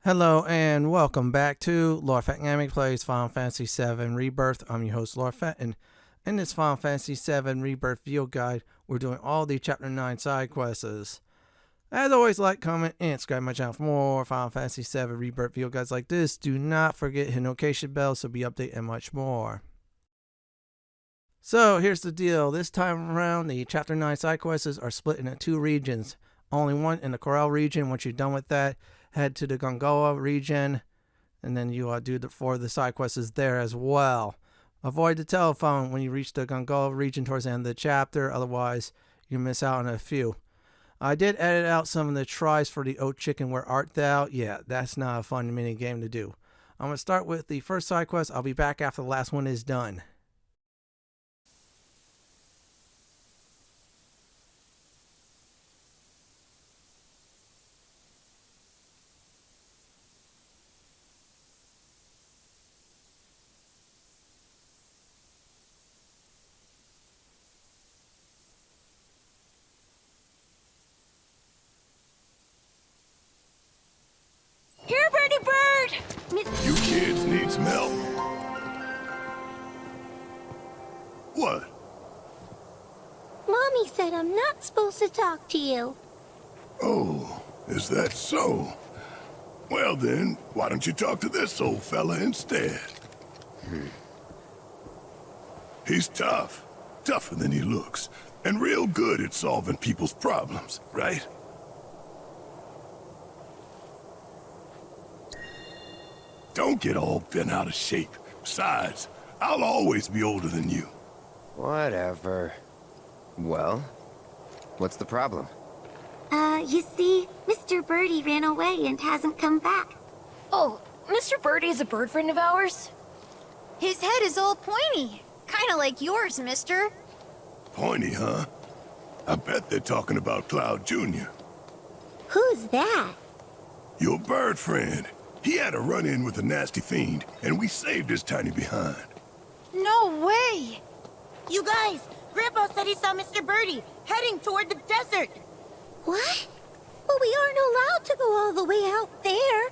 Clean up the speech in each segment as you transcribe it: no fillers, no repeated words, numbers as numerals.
Hello and welcome back to Lord Fenton Gaming plays Final Fantasy VII Rebirth. I'm your host Lord Fenton. In this Final Fantasy VII Rebirth video guide, we're doing all the Chapter 9 side quests. As always, like, comment, and subscribe to my channel for more Final Fantasy VII Rebirth video guides like this. Do not forget hit notification bell so be updated and much more. So here's the deal. This time around, the Chapter 9 side quests are split into two regions. Only one in the Corel region. Once you're done with that, head to the Gonagaga region, and then you do the side quests there as well. Avoid the telephone when you reach the Gonagaga region towards the end of the chapter, otherwise you miss out on a few. I did edit out some of the tries for the "Oh Chicken, Where Art Thou?" Yeah, that's not a fun mini game to do. I'm going to start with the first side quest. I'll be back after the last one is done. Here, Birdie Bird! You kids need some help. What? Mommy said I'm not supposed to talk to you. Oh, is that so? Well then, why don't you talk to this old fella instead? He's tough. Tougher than he looks. And real good at solving people's problems, right? Don't get all bent out of shape. Besides, I'll always be older than you. Whatever. Well, what's the problem? You see, Mr. Birdie ran away and hasn't come back. Oh, Mr. Birdie is a bird friend of ours? His head is all pointy. Kinda like yours, mister. Pointy, huh? I bet they're talking about Cloud Jr. Who's that? Your bird friend. He had a run-in with a nasty fiend, and we saved his tiny behind. No way! You guys, Grandpa said he saw Mr. Birdie heading toward the desert. What? But we aren't allowed to go all the way out there.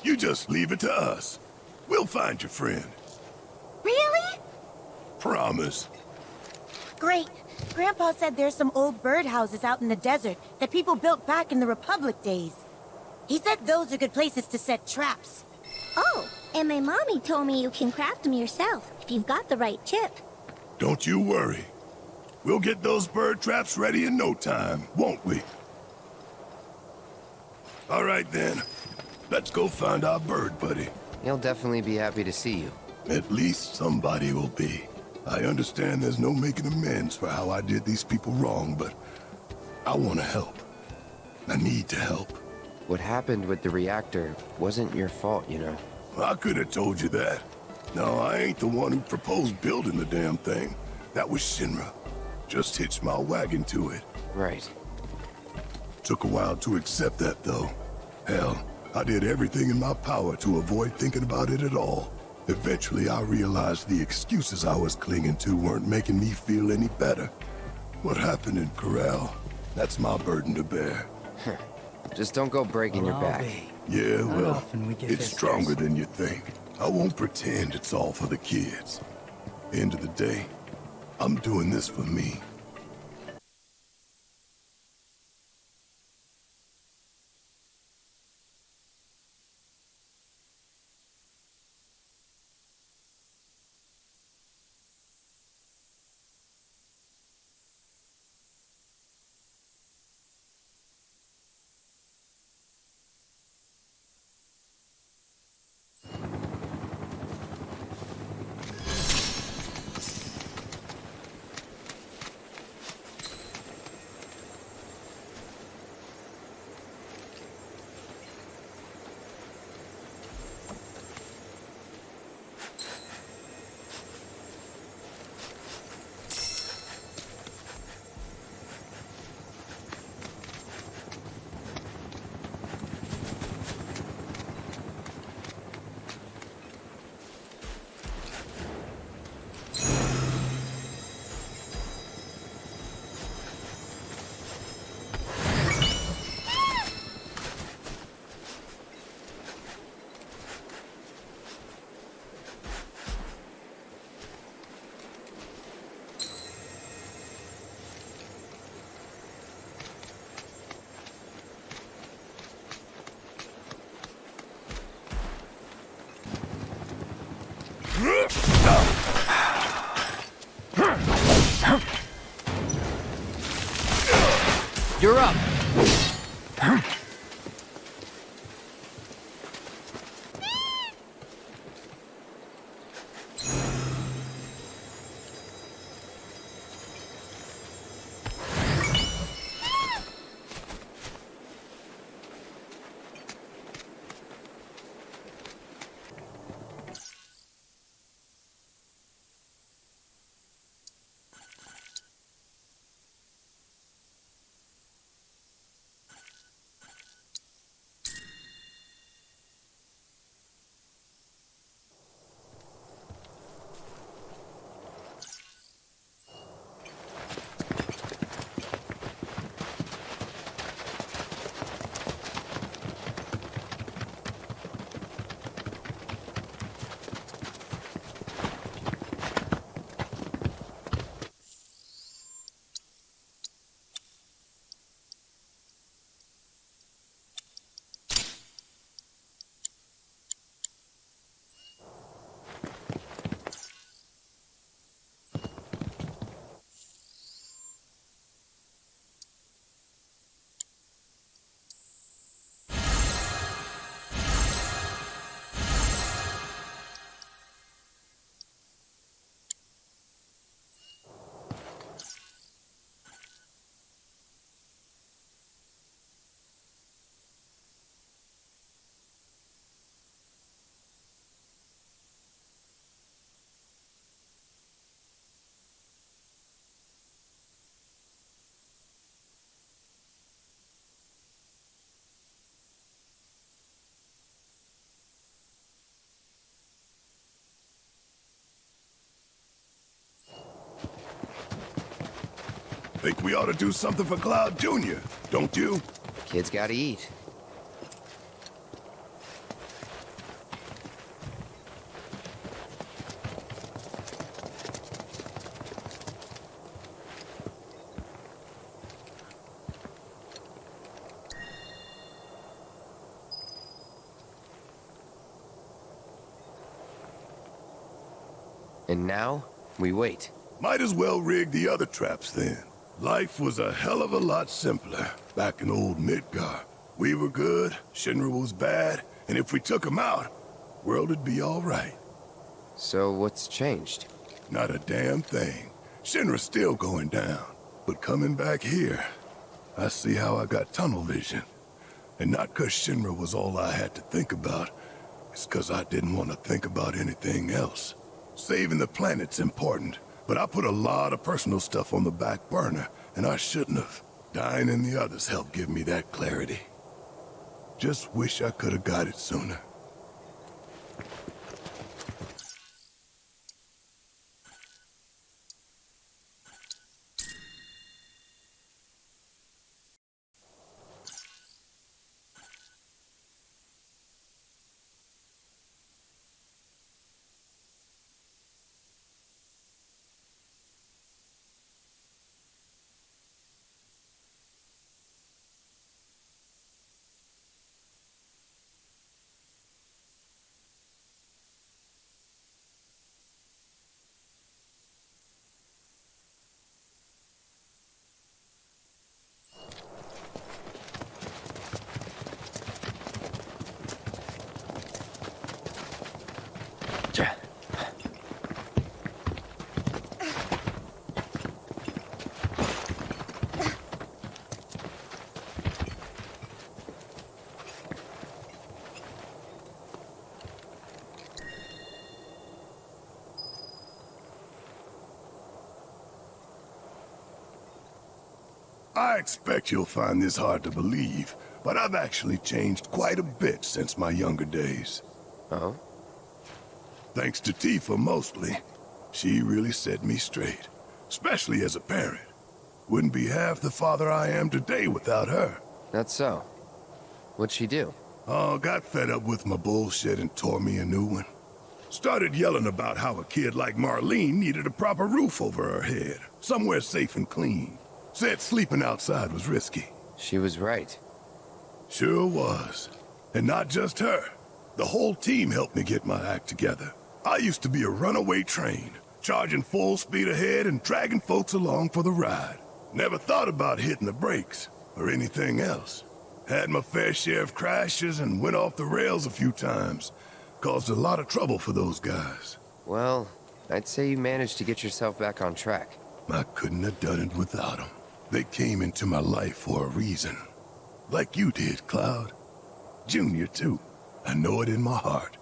You just leave it to us. We'll find your friend. Really? Promise. Great. Grandpa said there's some old birdhouses out in the desert that people built back in the Republic days. He said those are good places to set traps. Oh, and my mommy told me you can craft them yourself if you've got the right chip. Don't you worry. We'll get those bird traps ready in no time, won't we? All right then. Let's go find our bird buddy. He'll definitely be happy to see you. At least somebody will be. I understand there's no making amends for how I did these people wrong, but I want to help. I need to help. What happened with the reactor wasn't your fault, you know. I could have told you that. No, I ain't the one who proposed building the damn thing. That was Shinra. Just hitched my wagon to it. Right. Took a while to accept that, though. Hell, I did everything in my power to avoid thinking about it at all. Eventually, I realized the excuses I was clinging to weren't making me feel any better. What happened in Corel, that's my burden to bear. Just don't go breaking your back. Yeah, well, often we get it's visitors. stronger than you think. I won't pretend it's all for the kids. End of the day, I'm doing this for me. You're up! Think we ought to do something for Cloud Jr., don't you? Kids gotta eat. And now, we wait. Might as well rig the other traps then. Life was a hell of a lot simpler back in old Midgar. We were good, Shinra was bad, and if we took him out, world would be all right. So what's changed? Not a damn thing. Shinra's still going down. But coming back here, I see how I got tunnel vision. And not 'cause Shinra was all I had to think about. It's 'cause I didn't want to think about anything else. Saving the planet's important, but I put a lot of personal stuff on the back burner, and I shouldn't have. Dying and the others helped give me that clarity. Just wish I could have got it sooner. I expect you'll find this hard to believe, but I've actually changed quite a bit since my younger days. Oh? Thanks to Tifa, mostly. She really set me straight, especially as a parent. Wouldn't be half the father I am today without her. That's so. What'd she do? Oh, got fed up with my bullshit and tore me a new one. Started yelling about how a kid like Marlene needed a proper roof over her head, somewhere safe and clean. Said sleeping outside was risky. She was right. Sure was. And not just her. The whole team helped me get my act together. I used to be a runaway train, charging full speed ahead and dragging folks along for the ride. Never thought about hitting the brakes. or anything else. Had my fair share of crashes and went off the rails a few times. Caused a lot of trouble for those guys. Well, I'd say you managed to get yourself back on track. I couldn't have done it without them. They came into my life for a reason. Like you did, Cloud. Junior, too. I know it in my heart.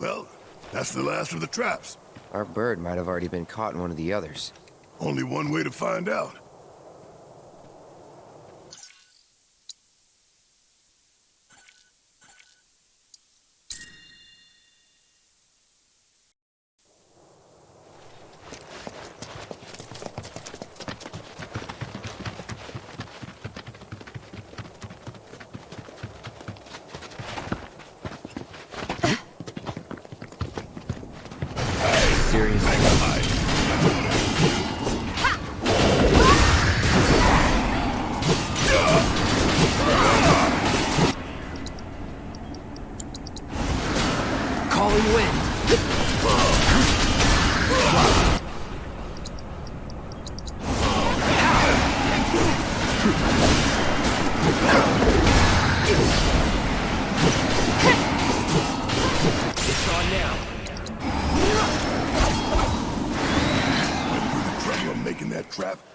Well, that's the last of the traps. Our bird might have already been caught in one of the others. Only one way to find out.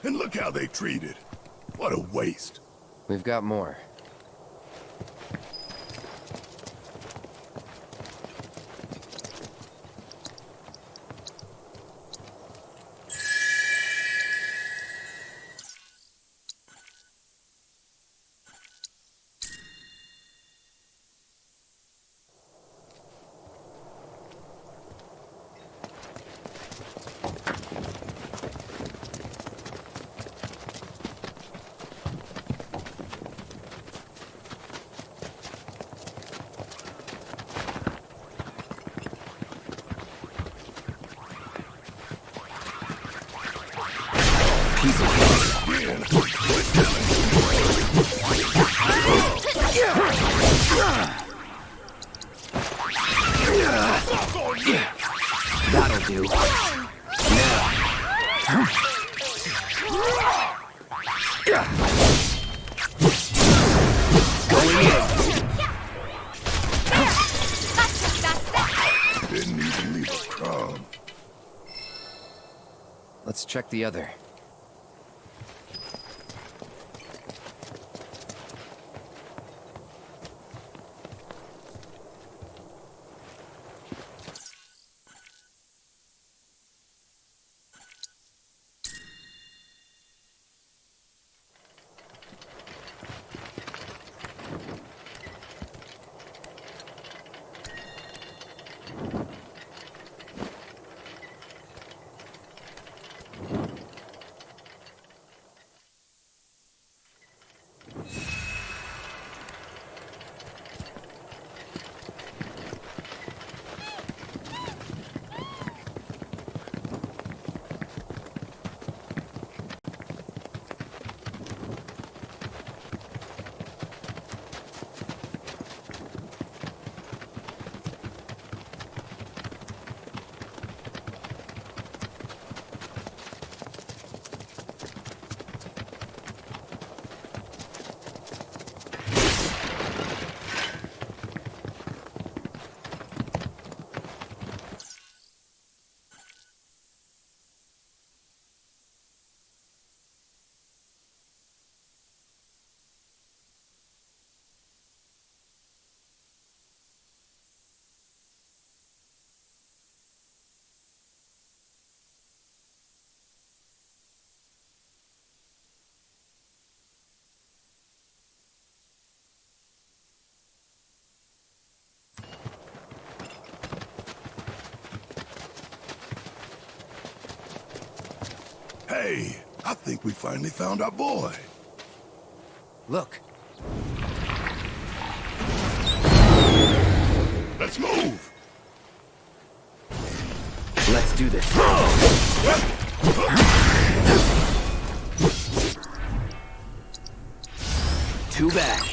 And look how they treated. What a waste. We've got more. That'll do. Going in. Didn't even leave a crumb. Let's check the other. Hey, I think we finally found our boy. Look. Let's move. Let's do this. Too bad.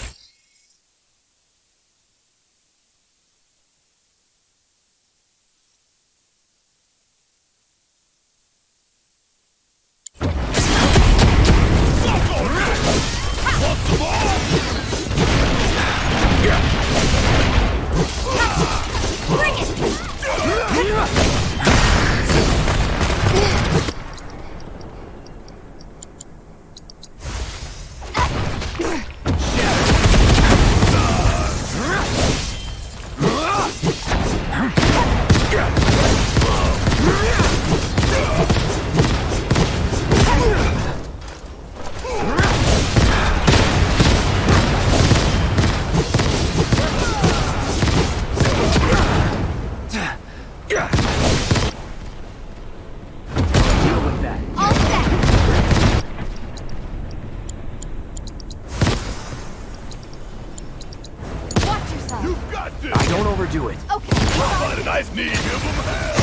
Do it. Okay. Find a nice knee, give him hell.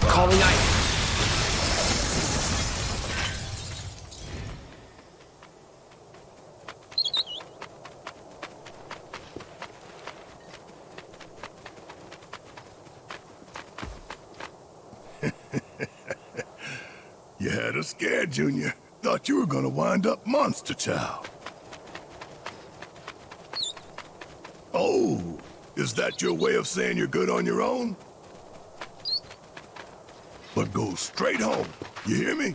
Calling ice. You had us scared, Junior. Thought you were gonna wind up Monster Child. Oh, is that your way of saying you're good on your own? But go straight home, you hear me?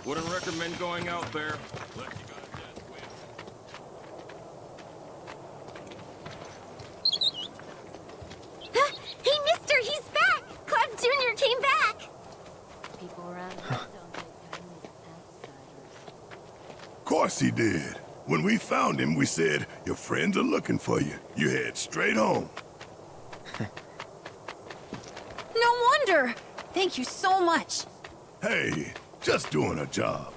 Wouldn't recommend going out there. Unless you got a death wish. Hey, mister, he's back! Cloud Jr. came back! People around here don't get kindly to outsiders. Of course he did. When we found him, we said, your friends are looking for you. You head straight home. No wonder. Thank you so much. Hey, just doing a job.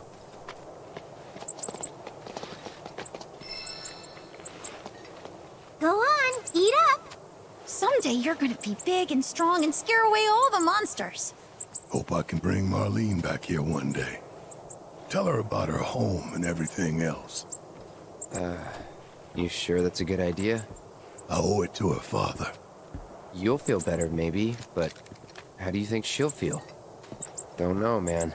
Go on, eat up! Someday you're gonna be big and strong and scare away all the monsters. Hope I can bring Marlene back here one day. Tell her about her home and everything else. You sure that's a good idea? I owe it to her father. You'll feel better, maybe, but how do you think she'll feel? Don't know, man.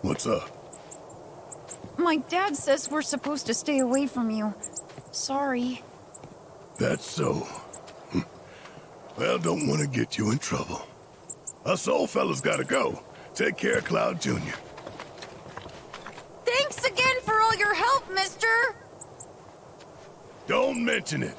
What's up? My dad says we're supposed to stay away from you. Sorry. That's so. Well, don't want to get you in trouble. Us old fellas gotta go. Take care, Cloud Jr. Thanks again for all your help, mister! Don't mention it.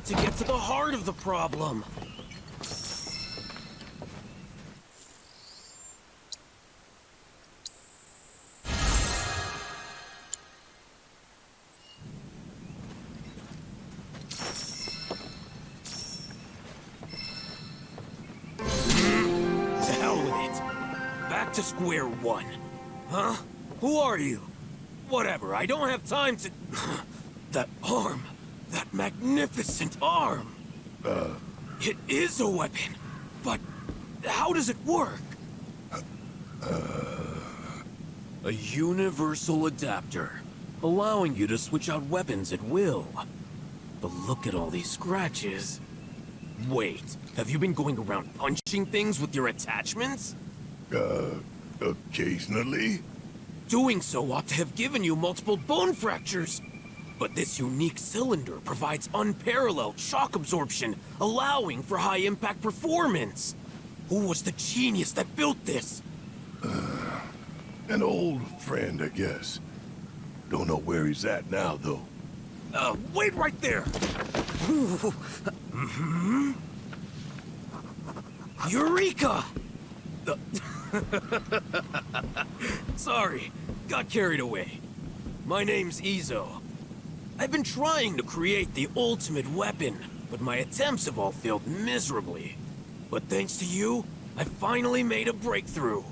to get to the heart of the problem. To hell with it. Back to square one. Huh? Who are you? Whatever, I don't have time to... That arm. That magnificent arm. It is a weapon. But how does it work? A universal adapter. Allowing you to switch out weapons at will. But look at all these scratches. Wait, have you been going around punching things with your attachments? Occasionally? Doing so ought to have given you multiple bone fractures. But this unique cylinder provides unparalleled shock absorption, allowing for high-impact performance. Who was the genius that built this? An old friend, I guess. Don't know where he's at now, though. Wait right there! Eureka! Sorry, got carried away. My name's Izo. I've been trying to create the ultimate weapon, but my attempts have all failed miserably. But thanks to you, I finally made a breakthrough.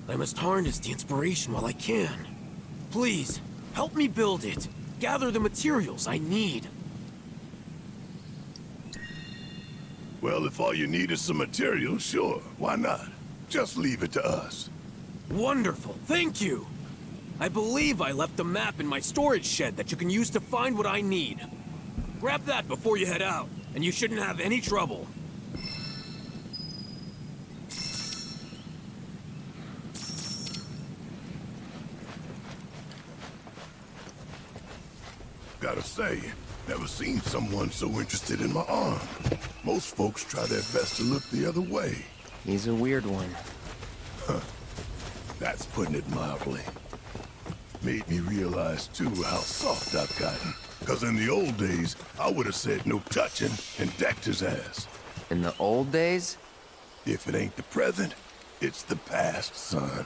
I must harness the inspiration while I can. Please, help me build it. Gather the materials I need. Well, if all you need is some material, sure, why not? Just leave it to us. Wonderful, thank you! I believe I left a map in my storage shed that you can use to find what I need. Grab that before you head out, and you shouldn't have any trouble. Gotta say, never seen someone so interested in my arm. Most folks try their best to look the other way. He's a weird one. That's putting it mildly. Made me realize, too, how soft I've gotten. Because in the old days, I would have said no touching and decked his ass. In the old days? If it ain't the present, it's the past, son.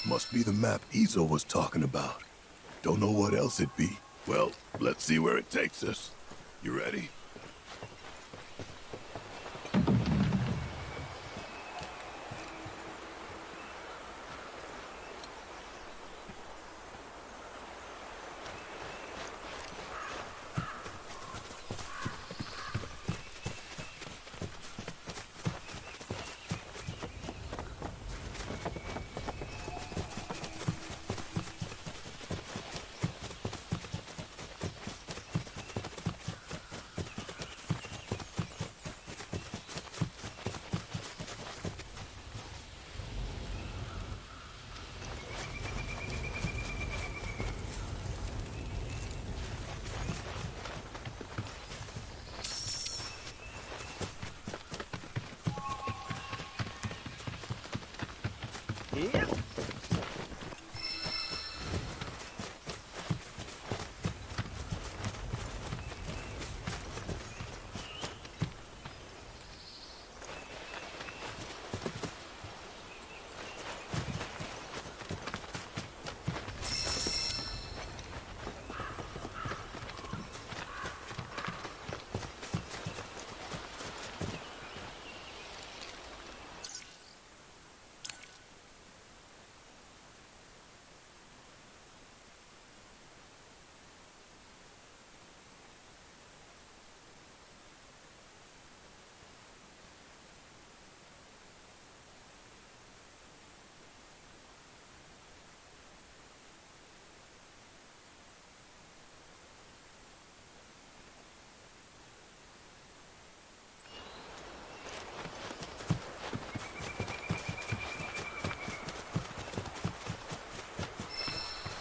Must be the map Izo was talking about. Don't know what else it'd be. Well, let's see where it takes us. You ready?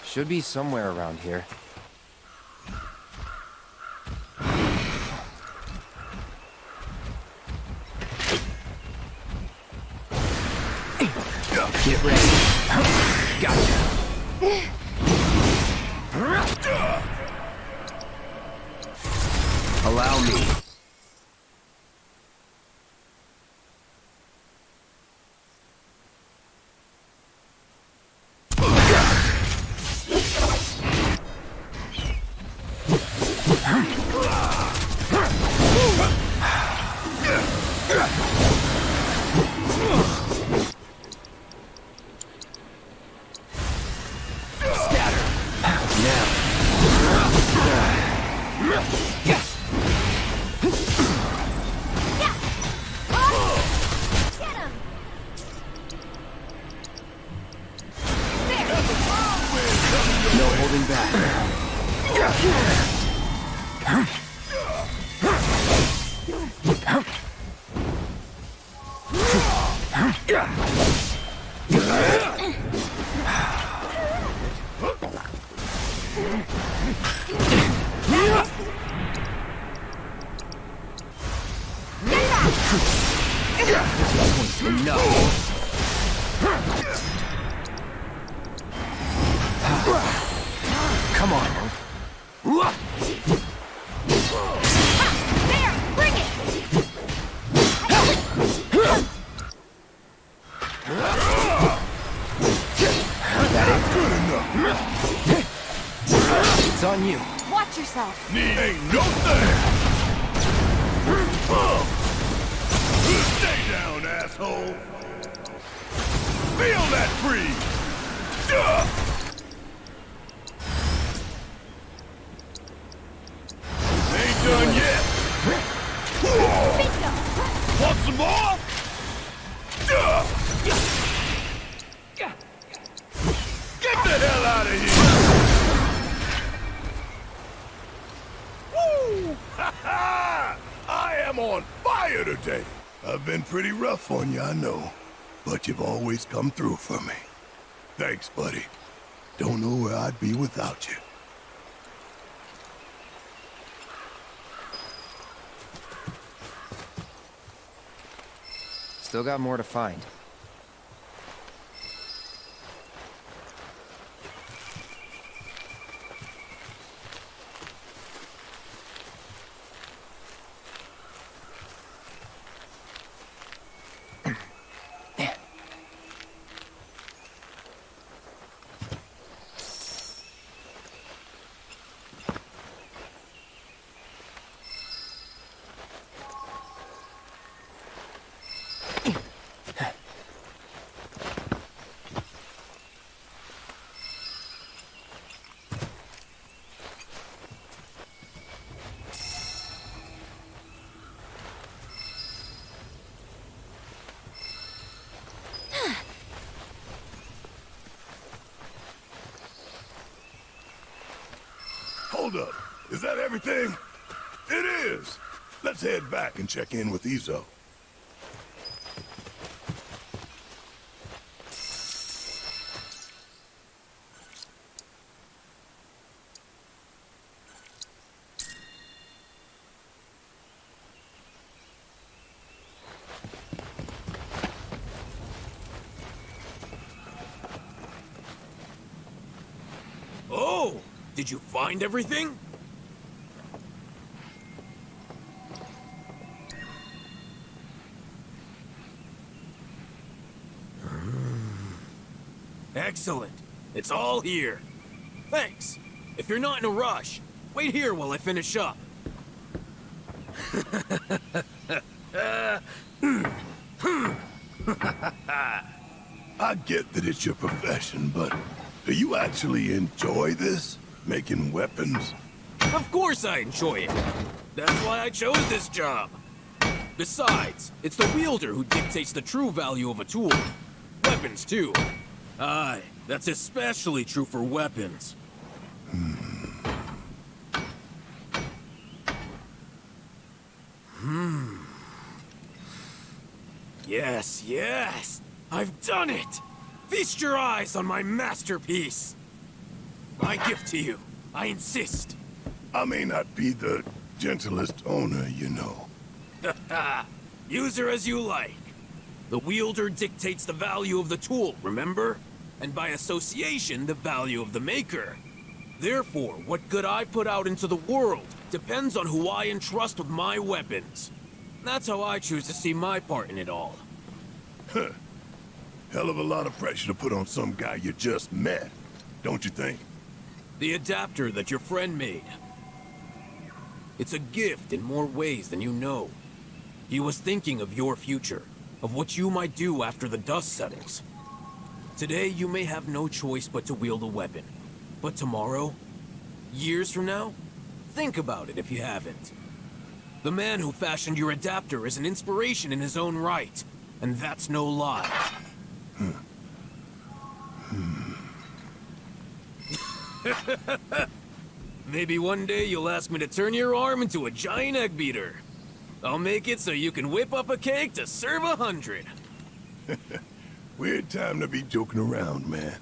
Should be somewhere around here. Allow me. Come on. There! Bring it! That ain't good enough. It's on you. Watch yourself! Ain't no thing! Stay down, asshole! Feel that freeze! Ain't done yet! Want some more? Get the hell out of here! Woo! Ha ha! I am on fire today! I've been pretty rough on you, I know. But you've always come through for me. Thanks, buddy. Don't know where I'd be without you. Still got more to find. Hold up. Is that everything? It is! Let's head back and check in with Izo. Oh! Did you find everything? Excellent. It's all here. Thanks. If you're not in a rush, wait here while I finish up. I get that it's your profession, but do you actually enjoy this? Making weapons? Of course I enjoy it. That's why I chose this job. Besides, it's the wielder who dictates the true value of a tool. Weapons, too. Aye, that's especially true for weapons. Yes, yes! I've done it! Feast your eyes on my masterpiece! My gift to you. I insist. I may not be the gentlest owner, you know. Use her as you like. The wielder dictates the value of the tool, remember? and by association, the value of the maker. Therefore, what good I put out into the world depends on who I entrust with my weapons. That's how I choose to see my part in it all. Huh. Hell of a lot of pressure to put on some guy you just met, don't you think? The adapter that your friend made. It's a gift in more ways than you know. He was thinking of your future, of what you might do after the dust settles. Today, you may have no choice but to wield a weapon. But tomorrow, years from now, think about it if you haven't. The man who fashioned your adapter is an inspiration in his own right, and that's no lie. Maybe one day you'll ask me to turn your arm into a giant egg beater. I'll make it so you can whip up a cake to serve 100. Weird time to be joking around, man.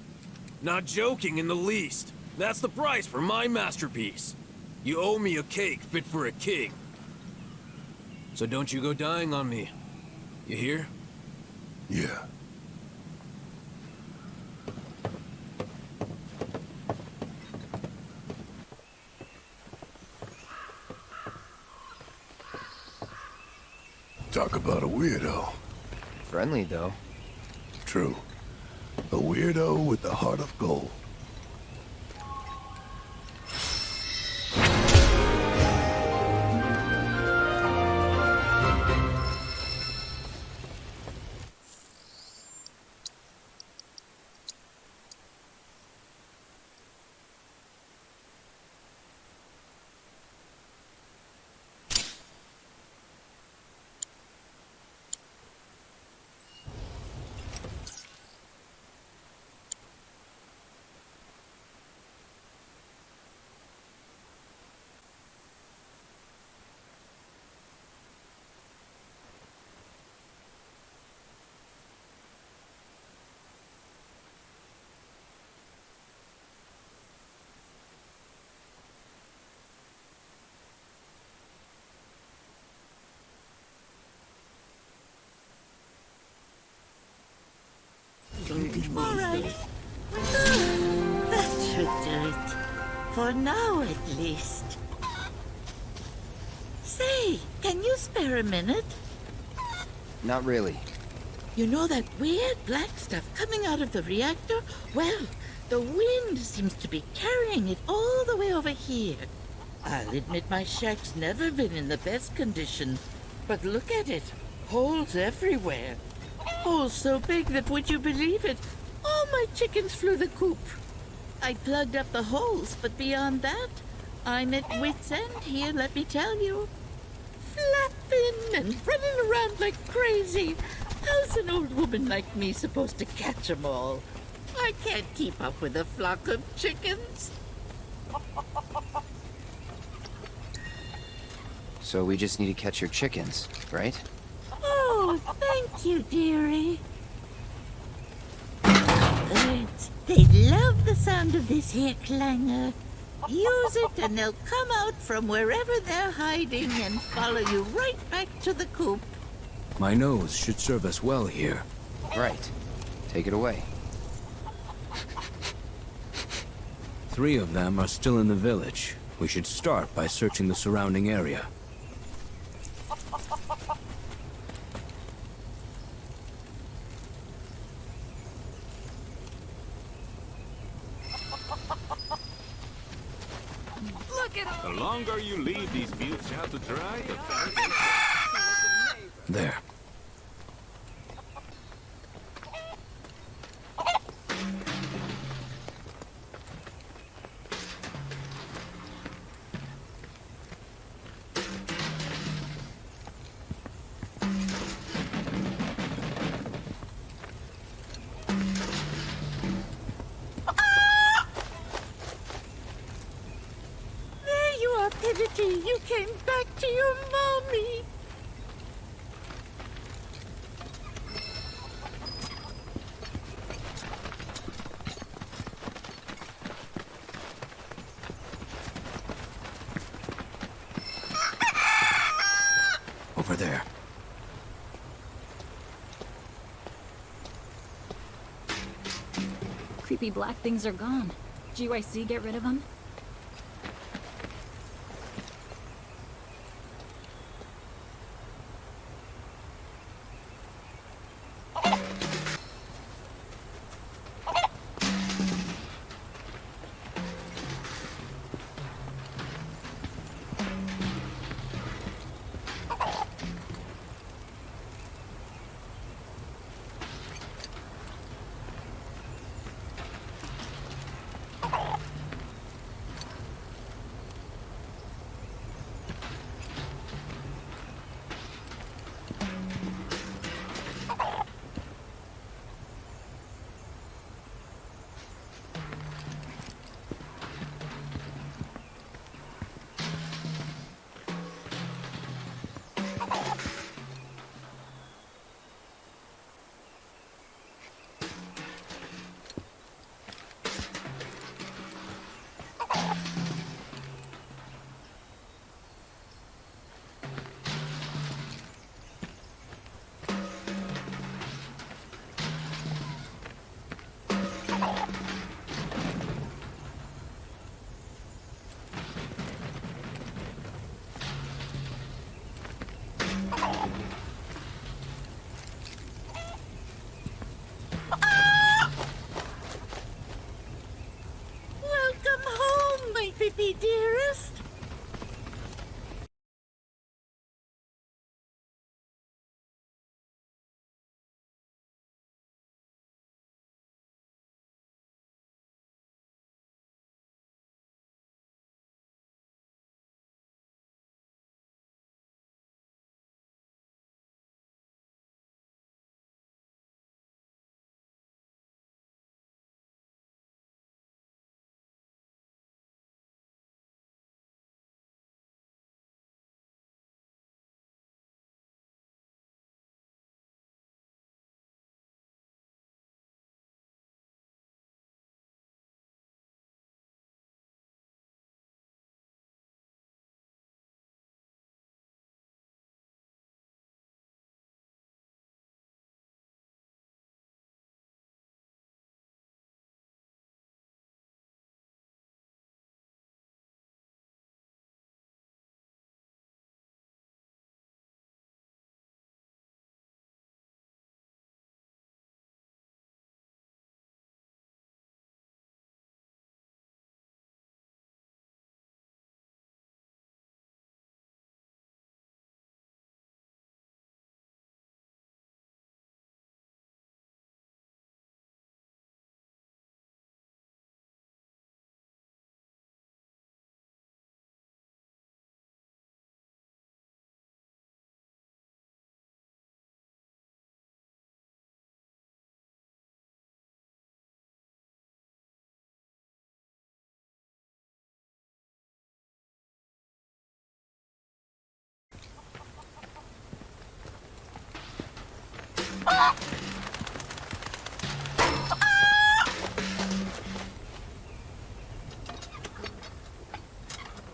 Not joking in the least. That's the price for my masterpiece. You owe me a cake fit for a king. So don't you go dying on me. You hear? Yeah. Talk about a weirdo. Friendly, though. True. A weirdo with the heart of gold. All right. That should do it. For now, at least. Say, can you spare a minute? Not really. You know that weird black stuff coming out of the reactor? Well, the wind seems to be carrying it all the way over here. I'll admit my shack's never been in the best condition, but look at it. Holes everywhere. Holes so big that, would you believe it, all my chickens flew the coop. I plugged up the holes, but beyond that, I'm at wit's end here, let me tell you. Flapping and running around like crazy. How's an old woman like me supposed to catch 'em all? I can't keep up with a flock of chickens. So we just need to catch your chickens, right? Oh, thank you, dearie. Birds, they love the sound of this here clanger. Use it and they'll come out from wherever they're hiding and follow you right back to the coop. My nose should serve us well here. Right. Take it away. 3 of them are still in the village. We should start by searching the surrounding area. The longer you leave these fields out to dry, the better. There. You came back to your mommy. Over there. creepy black things are gone. GYC get rid of them? Welcome home, my Pippi dearest.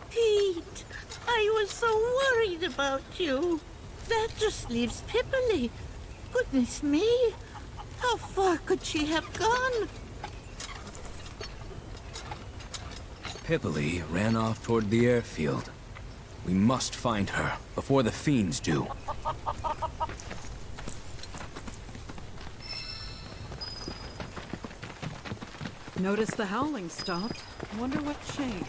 Pete, I was so worried about you. That just leaves Pippi. Goodness me. How far could she have gone? Pippi ran off toward the airfield. We must find her before the Fiends do. Notice the howling stopped. Wonder what changed.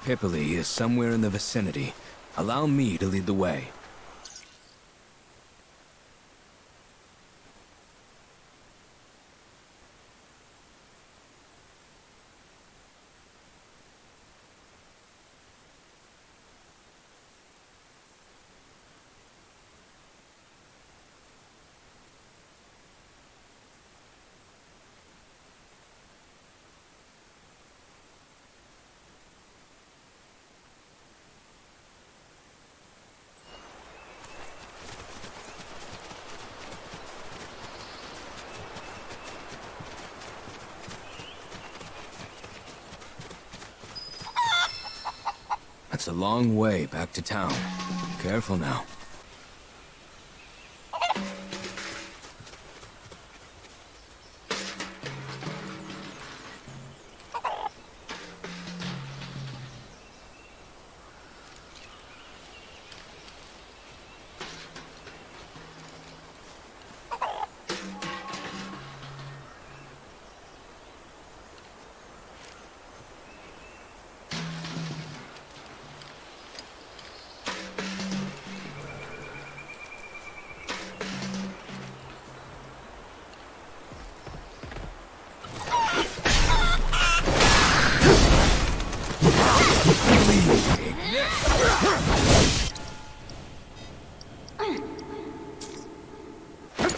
Pippi is somewhere in the vicinity. Allow me to lead the way. That's a long way back to town. Careful now.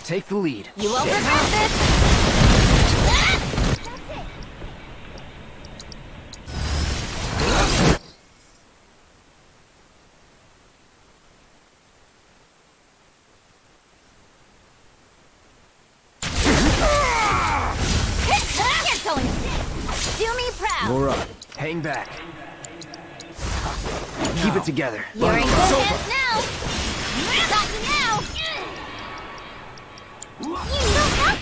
Take the lead. You won't regret this! You're going to do me proud! Laura, hang back. Keep it together. You're in good hands now! Got you now! You need help?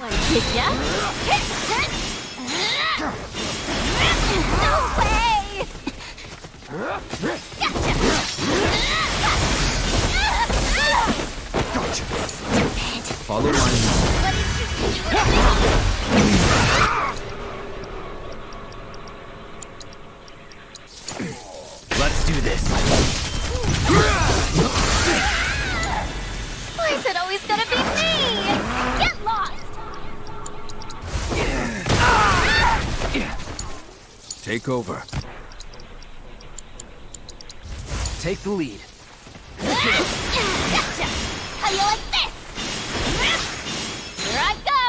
Wanna kick ya? No way! Gotcha. Follow my Let's do this. Why is it always gonna be me? Get lost! Take over. Take the lead. Gotcha! How you like this? Here I go!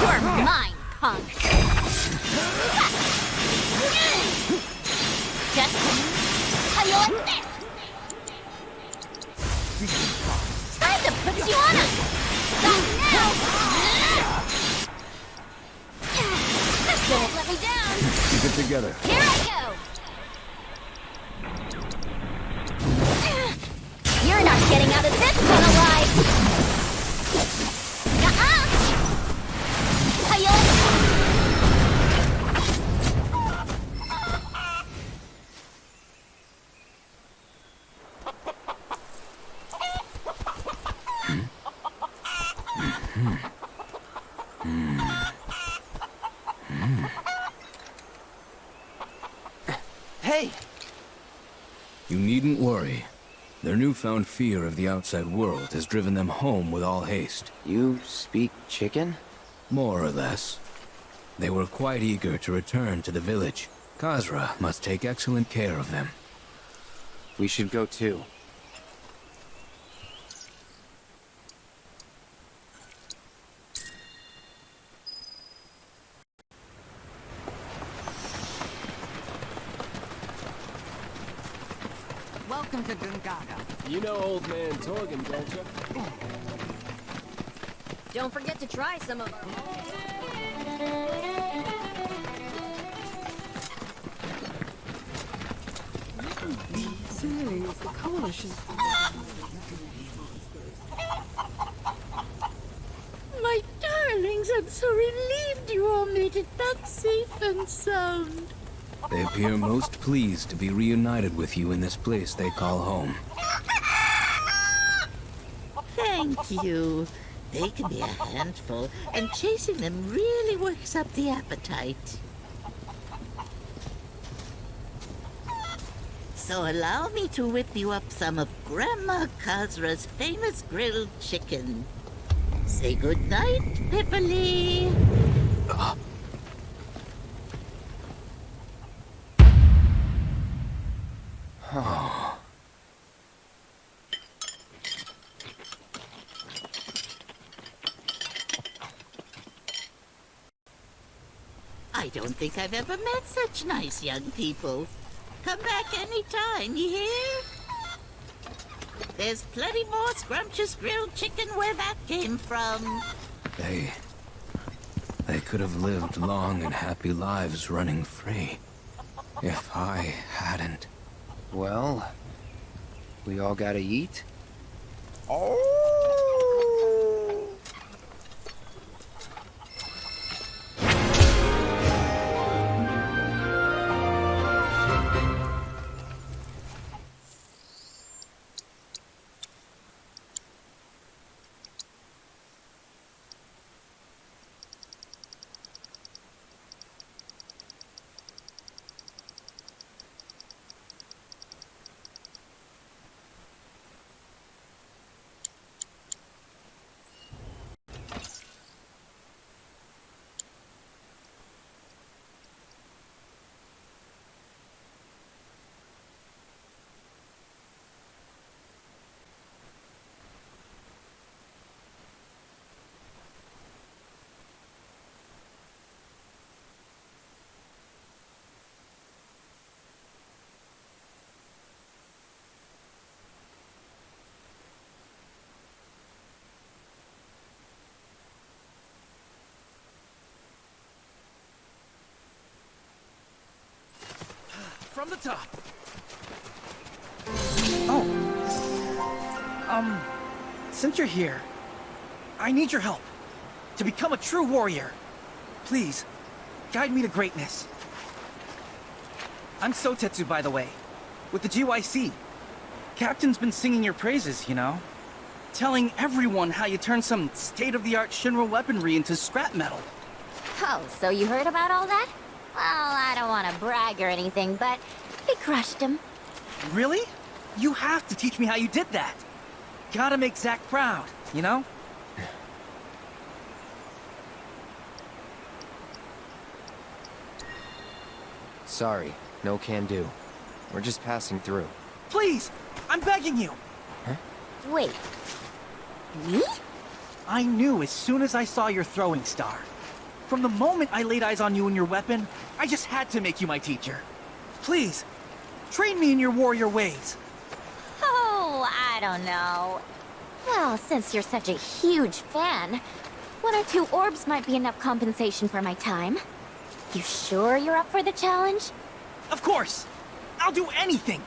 You're mine, punk! Just how you like this? Time to put you on us! Got you now! Don't let me down! Keep it together. Here I go! You're not getting out of this one alive! Nuh-uh! How you like Hey! You needn't worry. Their newfound fear of the outside world has driven them home with all haste. You speak chicken? More or less. They were quite eager to return to the village. Kazhra must take excellent care of them. We should go too. Welcome to Gonagaga. You know old man Torgan, don't you? Don't forget to try some of our... Say, it's the coalition. My darlings, I'm so relieved you all made it back safe and sound. They appear most pleased to be reunited with you in this place they call home. Thank you. They can be a handful, and chasing them really works up the appetite. So allow me to whip you up some of Grandma Kazhra's famous grilled chicken. Say goodnight, Pipperly. I don't think I've ever met such nice young people. Come back any time, you hear? There's plenty more scrumptious grilled chicken where that came from. They They could have lived long and happy lives running free. If I hadn't. Well, we all gotta eat? From the top. Since you're here, I need your help to become a true warrior. Please, guide me to greatness. I'm Sotetsu, by the way, with the GYC. Captain's been singing your praises, you know? Telling everyone how you turned some state-of-the-art Shinra weaponry into scrap metal. Oh, so you heard about all that? Well, I don't want to brag or anything, but we crushed him. Really? You have to teach me how you did that. Gotta make Zack proud, you know? Sorry, no can do. We're just passing through. Please! I'm begging you! Huh? Wait. Me? I knew as soon as I saw your throwing star. From the moment I laid eyes on you and your weapon, I just had to make you my teacher. Please, train me in your warrior ways. Oh, I don't know. Well, since you're such a huge fan, 1 or 2 orbs might be enough compensation for my time. You sure you're up for the challenge? Of course! I'll do anything!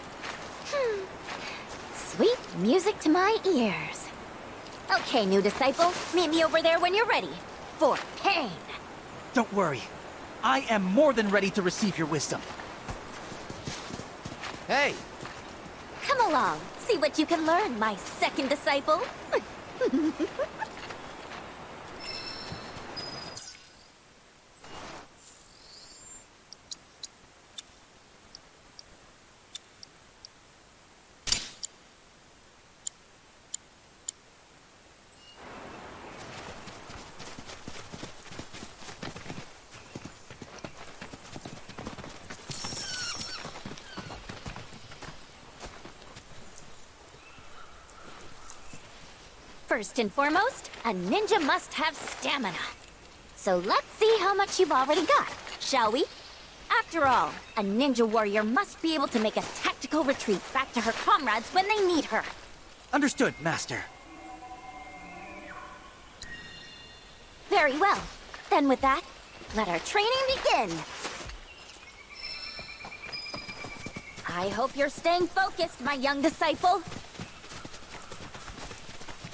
Sweet music to my ears. Okay, new disciple, meet me over there when you're ready. For pain. Don't worry. I am more than ready to receive your wisdom. Hey! Come along, see what you can learn, my second disciple. First and foremost, a ninja must have stamina. So let's see how much you've already got, shall we? After all, a ninja warrior must be able to make a tactical retreat back to her comrades when they need her. Understood, Master. Very well. Then with that, let our training begin. I hope you're staying focused, my young disciple.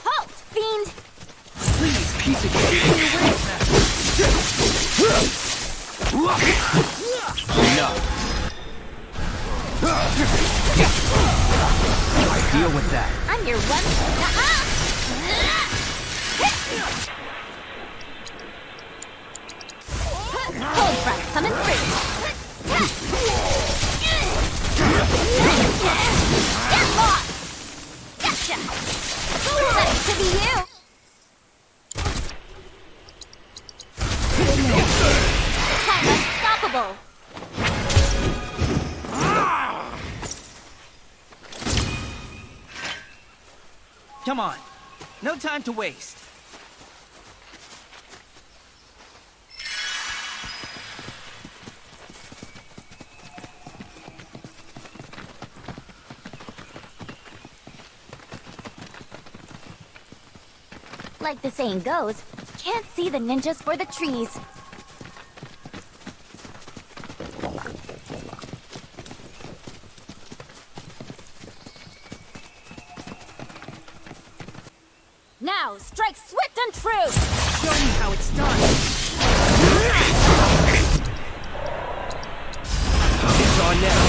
Halt, fiend! Please, piece of cake. Enough. I deal with that. I'm your one. Cold front coming through. Get lost! Gotcha! Nice to be you! I'm unstoppable! Come on. No time to waste. Like the saying goes, can't see the ninjas for the trees. Now, strike swift and true! Show me how it's done. It's on now.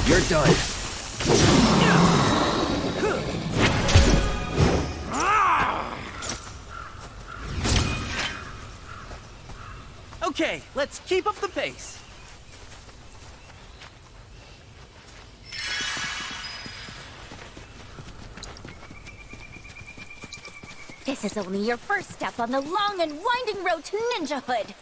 You're done. Okay, let's keep up the pace. This is only your first step on the long and winding road to ninjahood.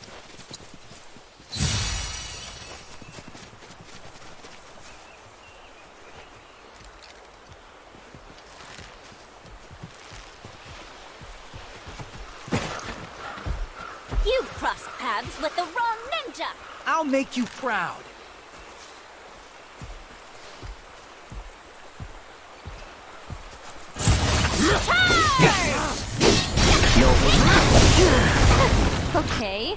You've crossed paths with the wrong ninja! I'll make you proud. Okay.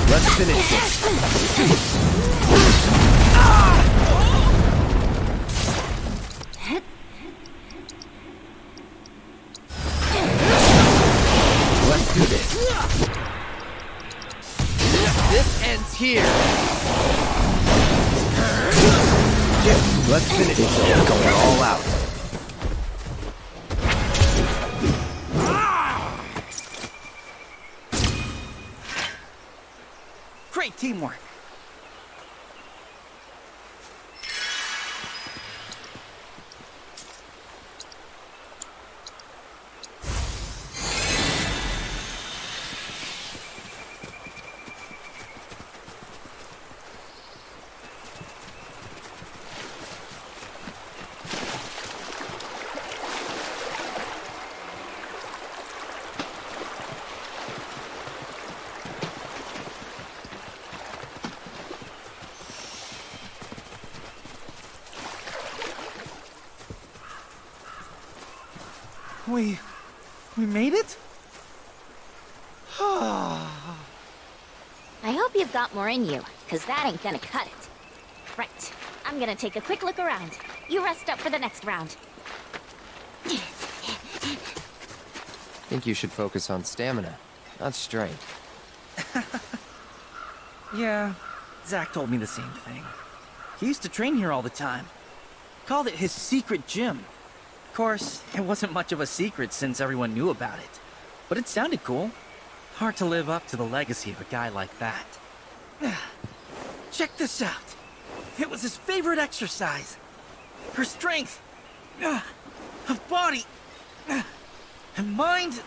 Let's finish this. Let's do this. This ends here. Let's finish it. Going all out. Great teamwork. We made it? I hope you've got more in you, because that ain't gonna cut it. Right, I'm gonna take a quick look around. You rest up for the next round. Think you should focus on stamina, not strength. Yeah, Zach told me the same thing. He used to train here all the time. Called it his secret gym. Of course, it wasn't much of a secret since everyone knew about it. But it sounded cool. Hard to live up to the legacy of a guy like that. Check this out. It was his favorite exercise. For strength, of body, and mind.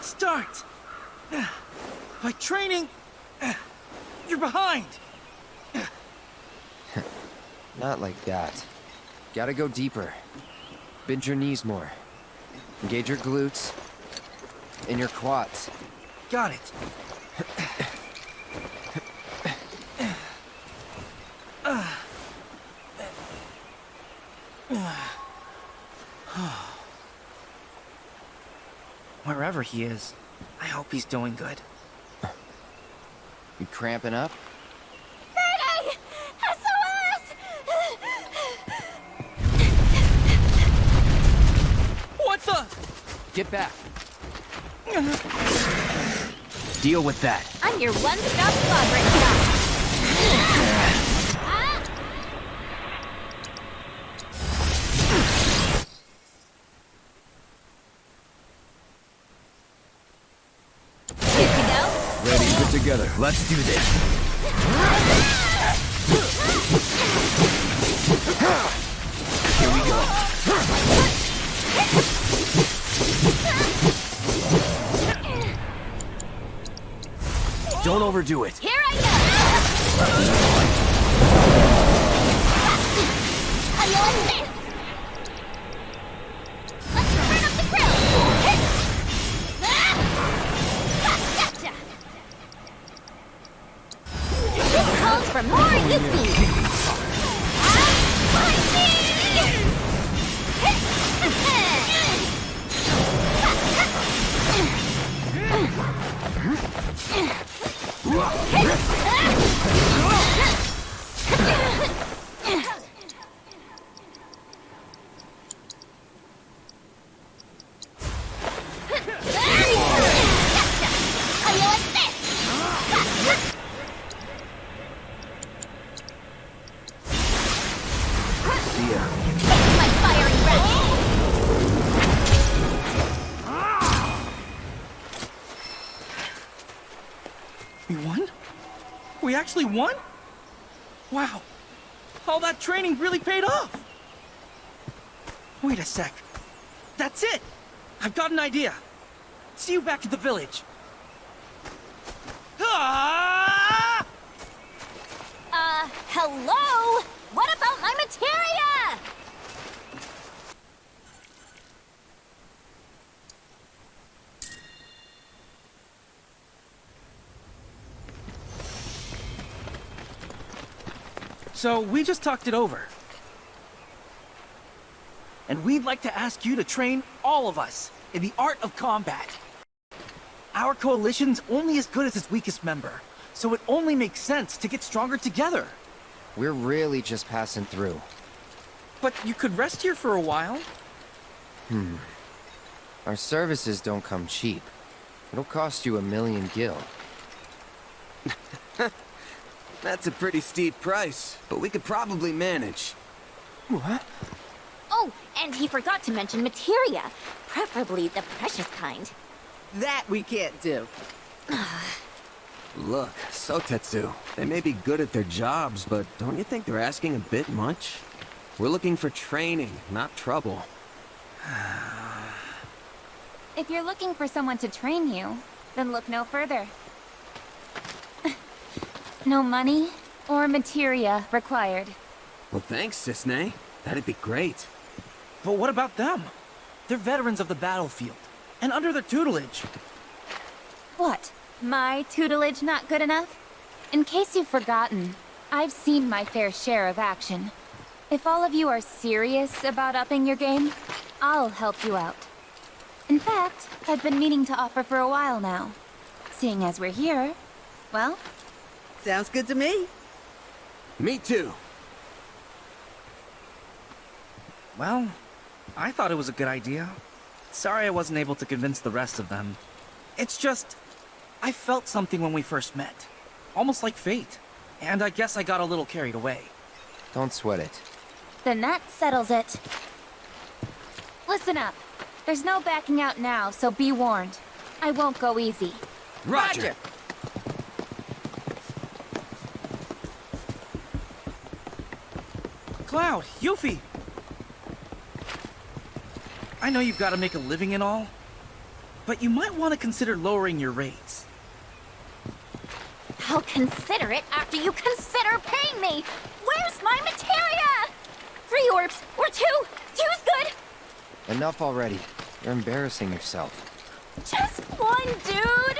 Start by training. You're behind. Not like that. Gotta go deeper. Bend your knees more. Engage your glutes. And your quads. Got it. Wherever he is, I hope he's doing good. You cramping up? Birdie! SOS! What the? Get back. Deal with that. I'm your one-stop progress shop. Good to go? Ready, put together. Let's do this. Here we go. Don't overdo it. Here I go! How do you like this? Let's turn up the grill! Gotcha! This calls for more Yuffie! We won? We actually won? Wow. All that training really paid off. Wait a sec. That's it! I've got an idea. See you back at the village. Ah! Hello? What about my materia? So, we just talked it over. And we'd like to ask you to train all of us in the art of combat. Our coalition's only as good as its weakest member, so it only makes sense to get stronger together. We're really just passing through. But you could rest here for a while. Our services don't come cheap. It'll cost you 1,000,000 gil. That's a pretty steep price, but we could probably manage. What? Oh, and he forgot to mention materia, preferably the precious kind. That we can't do. Look, Sotetsu, they may be good at their jobs, but don't you think they're asking a bit much? We're looking for training, not trouble. If you're looking for someone to train you, then look no further. No money or materia required. Well, thanks, Cisne. That'd be great. But what about them? They're veterans of the battlefield, and under their tutelage. What? My tutelage not good enough? In case you've forgotten, I've seen my fair share of action. If all of you are serious about upping your game, I'll help you out. In fact, I've been meaning to offer for a while now. Seeing as we're here, well... Sounds good to me. Me too. Well, I thought it was a good idea. Sorry I wasn't able to convince the rest of them. It's just, I felt something when we first met. Almost like fate. And I guess I got a little carried away. Don't sweat it. Then that settles it. Listen up. There's no backing out now, so be warned. I won't go easy. Roger. Cloud, Yuffie! I know you've got to make a living and all, but you might want to consider lowering your rates. I'll consider it after you consider paying me! Where's my materia? 3 orbs, or 2! 2's good! Enough already. You're embarrassing yourself. Just 1, dude!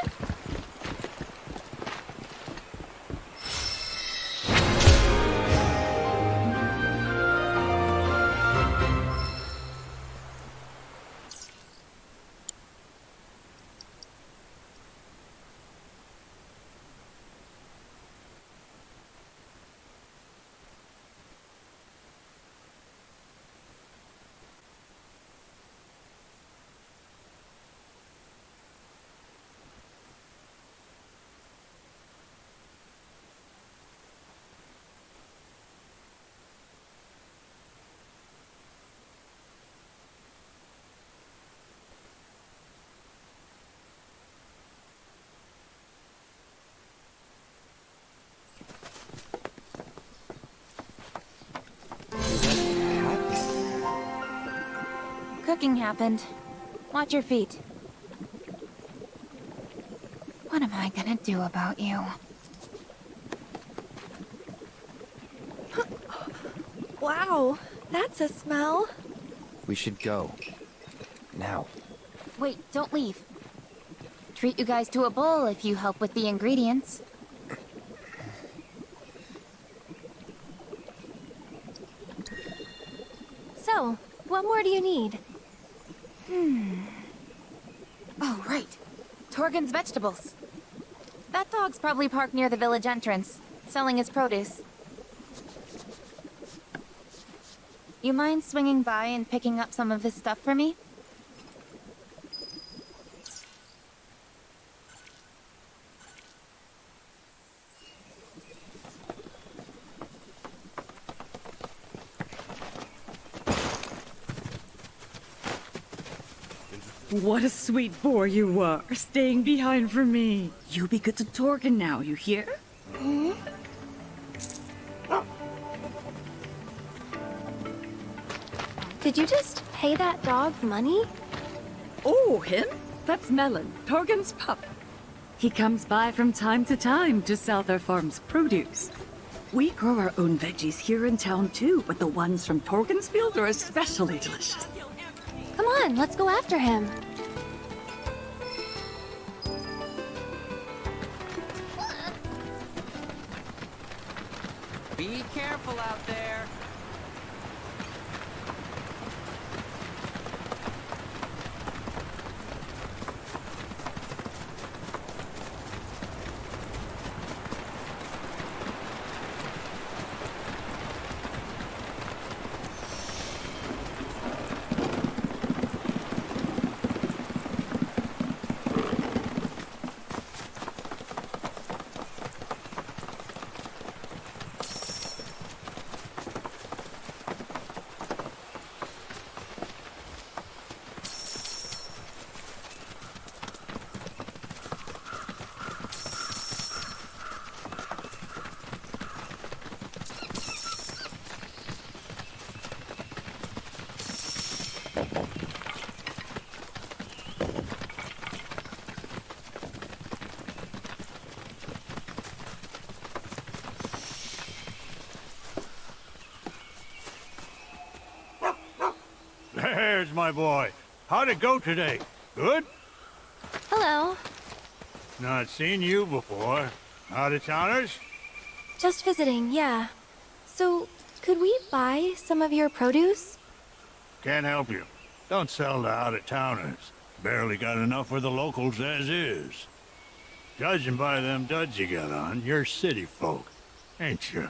Cooking happened. Watch your feet. What am I gonna do about you? Wow, that's a smell. We should go. Now. Wait, don't leave. Treat you guys to a bowl if you help with the ingredients. So, what more do you need? Oh, right. Torgan's vegetables. That dog's probably parked near the village entrance, selling his produce. You mind swinging by and picking up some of his stuff for me? What a sweet boy you are, staying behind for me. You be good to Torgan now, you hear? Hmm? Did you just pay that dog money? Oh, him? That's Melon, Torgan's pup. He comes by from time to time to sell their farm's produce. We grow our own veggies here in town too, but the ones from Torgan's field are especially delicious. Come on, let's go after him. Be careful out there. There's my boy. How'd it go today? Good? Hello. Not seen you before. Out of towners? Just visiting, yeah. So, could we buy some of your produce? Can't help you. Don't sell to out of towners. Barely got enough for the locals as is. Judging by them duds you got on, you're city folk, ain't you?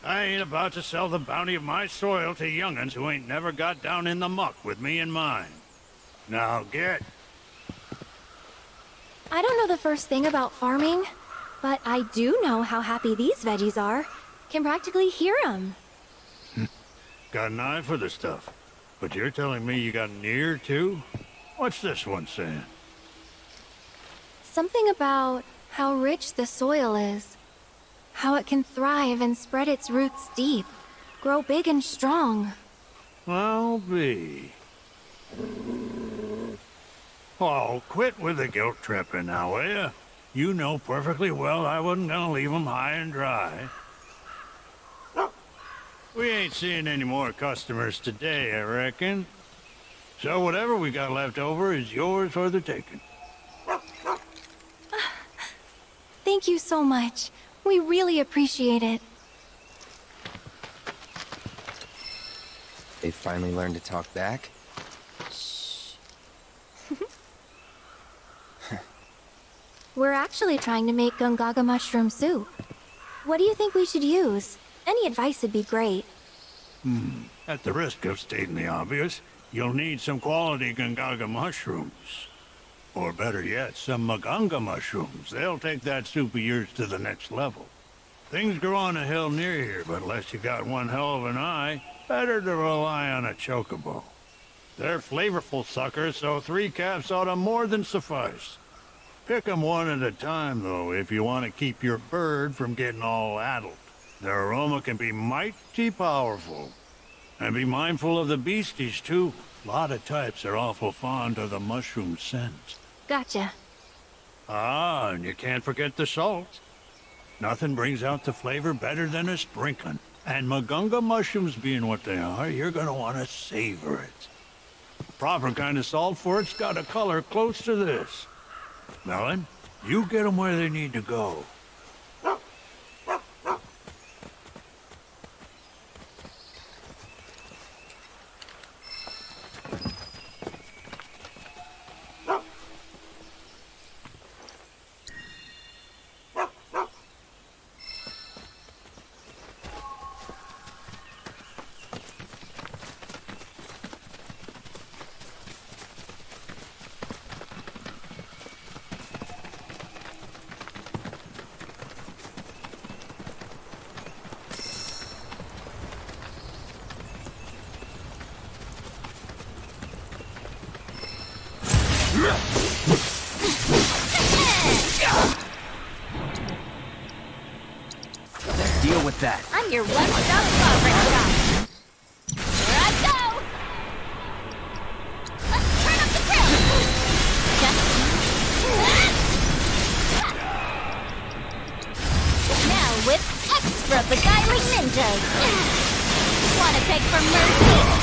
I ain't about to sell the bounty of my soil to young'uns who ain't never got down in the muck with me in mind. Now get. I don't know the first thing about farming, but I do know how happy these veggies are. Can practically hear them. Got an eye for the stuff. But you're telling me you got an ear, too? What's this one saying? Something about how rich the soil is. How it can thrive and spread its roots deep. Grow big and strong. I'll be. Oh, quit with the guilt tripping now, will ya? You know perfectly well I wasn't gonna leave 'em high and dry. We ain't seeing any more customers today, I reckon. So whatever we got left over is yours for the taking. Thank you so much. We really appreciate it. They finally learned to talk back? We're actually trying to make Gonagaga mushroom soup. What do you think we should use? Any advice would be great. At the risk of stating the obvious, you'll need some quality Gonagaga mushrooms. Or better yet, some Magonga mushrooms. They'll take that soup of yours to the next level. Things grow on a hill near here, but unless you got one hell of an eye, better to rely on a Chocobo. They're flavorful suckers, so 3 caps ought to more than suffice. Pick 'em one at a time, though, if you want to keep your bird from getting all addled. Their aroma can be mighty powerful. And be mindful of the beasties, too. A lot of types are awful fond of the mushroom scent. Gotcha. Ah, and you can't forget the salt. Nothing brings out the flavor better than a sprinkling. And Magonga mushrooms being what they are, you're gonna want to savor it. Proper kind of salt for it's got a color close to this. Melon, you get them where they need to go. Deal with that. I'm your one-stop sovereign shop. Here I go! Let's turn up the grill! Now with extra beguiling ninjas! Wanna beg for mercy?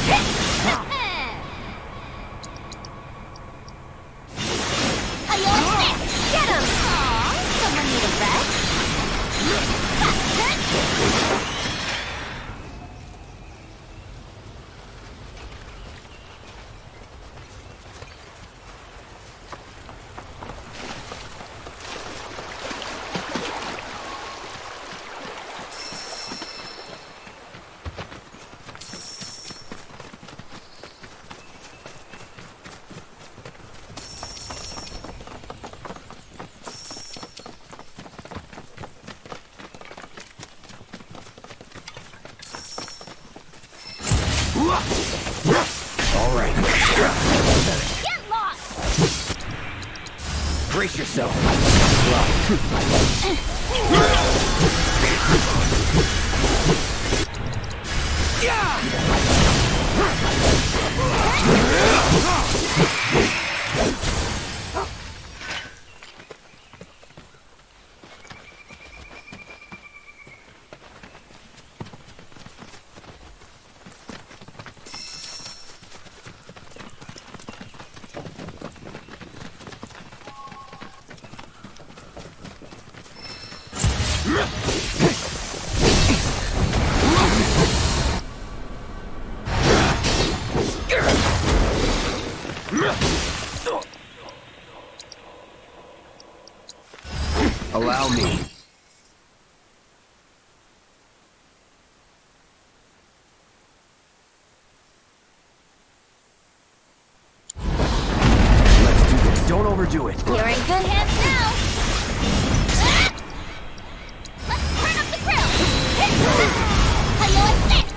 Get him! Aw, someone need a rest? All right. Get lost! Brace yourself. Allow me. Let's do this. Don't overdo it. You're in good hands now! Let's turn up the grill! How you like this?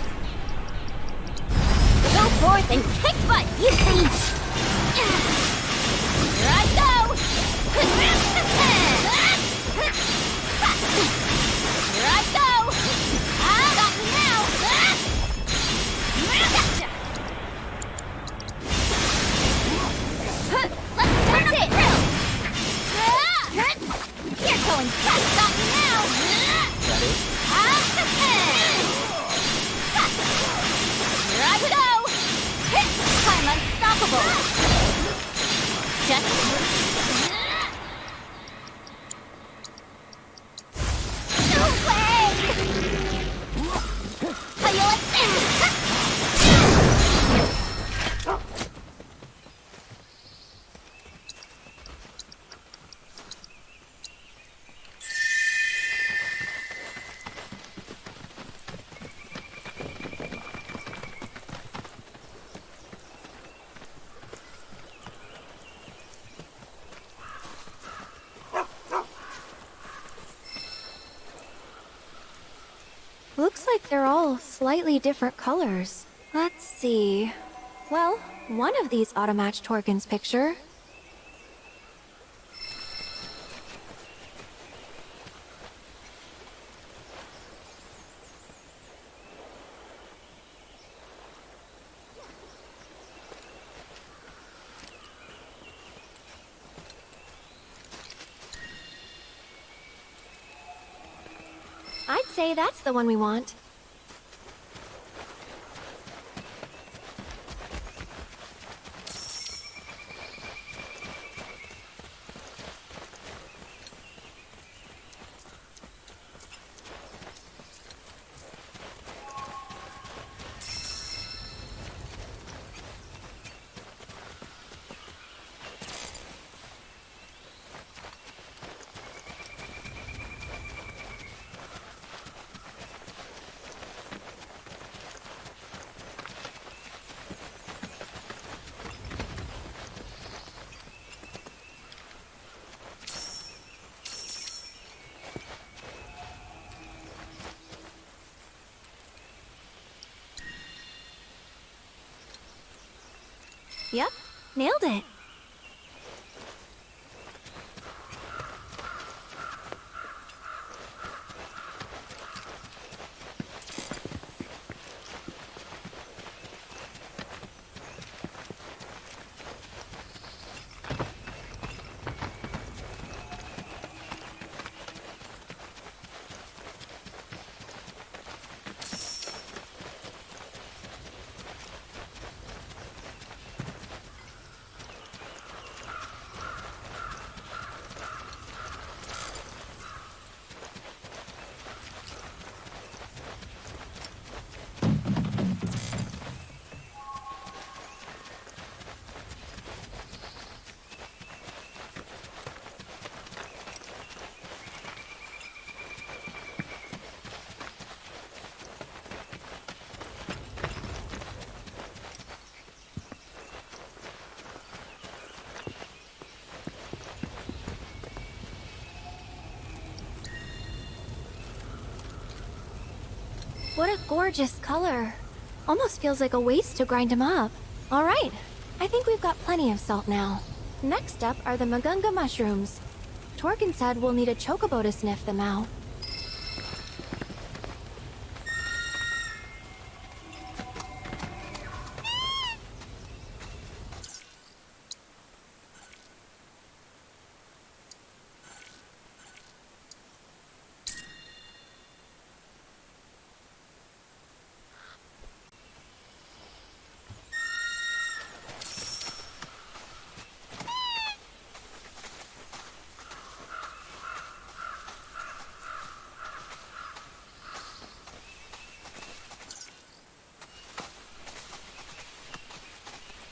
Go forth and kick butt, you thief! Here I go! Here I go! Got me now! Gotcha! Let's turn up the grill! You're going fast! Got me now! Here I go! I'm unstoppable! Just... No way! How you like this? Looks like they're all slightly different colors. Let's see. Well, one of these ought to match Torgan's picture. say that's the one we want. Yep, nailed it. What a gorgeous color. Almost feels like a waste to grind them up. All right, I think we've got plenty of salt now. Next up are the Magonga Mushrooms. Torgan said we'll need a Chocobo to sniff them out.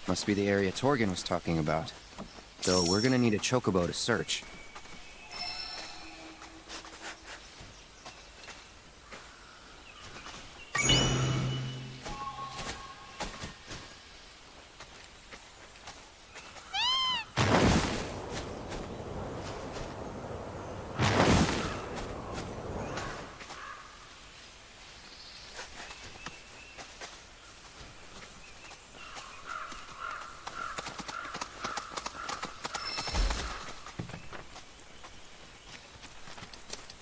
Must be the area Torgan was talking about. Though we're gonna need a Chocobo to search.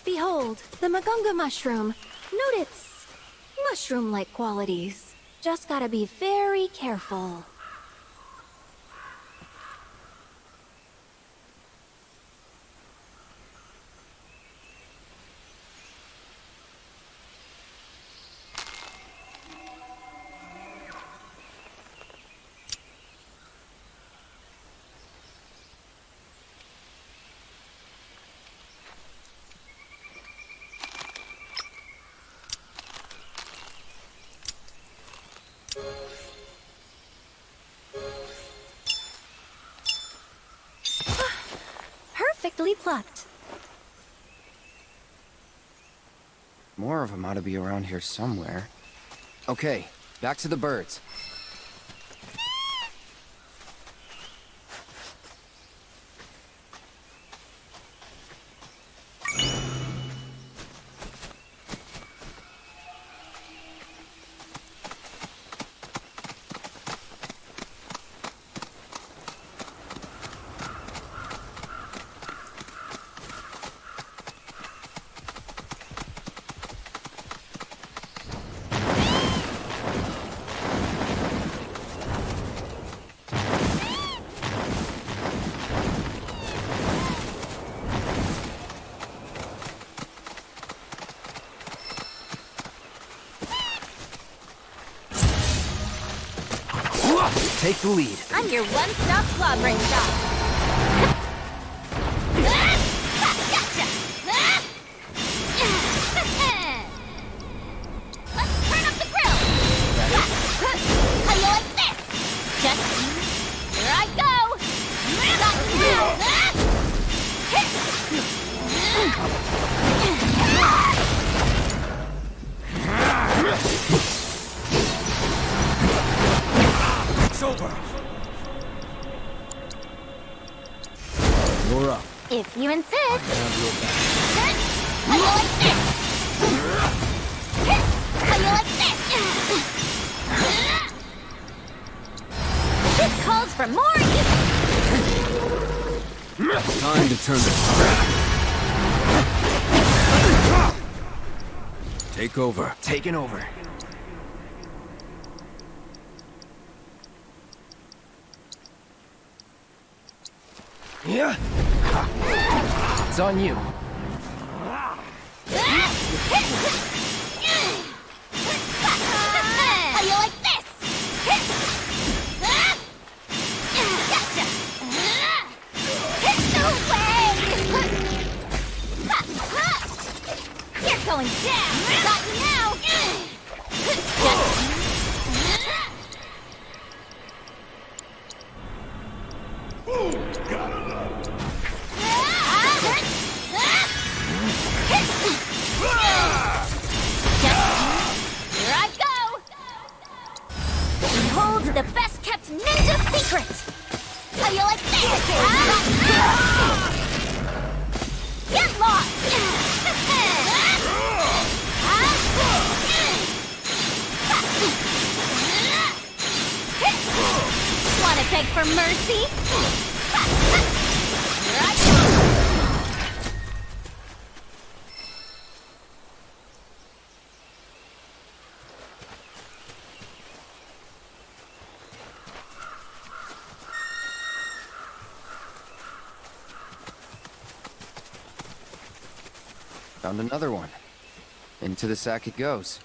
Behold, the Magonga Mushroom. Note its mushroom-like qualities. Just gotta be very careful. Perfectly plucked. More of them ought to be around here somewhere. Okay, back to the birds. Take the lead. I'm your one-stop slobbering shop. Gotcha! Let's turn up the grill. How you like this? Just here I go. Got you It's over. You're up. if you insist. Have your back. How you like this? How you like this? This calls for more you. Time to turn the tide. Take over. Taking over. Yeah. It's on you. How you like this? Gotcha! No way! You're going down! Got you now! Here I go! Behold the best-kept ninja secret! How you like this? Get lost! Wanna beg for mercy? Here I go! Found another one. Into the sack it goes.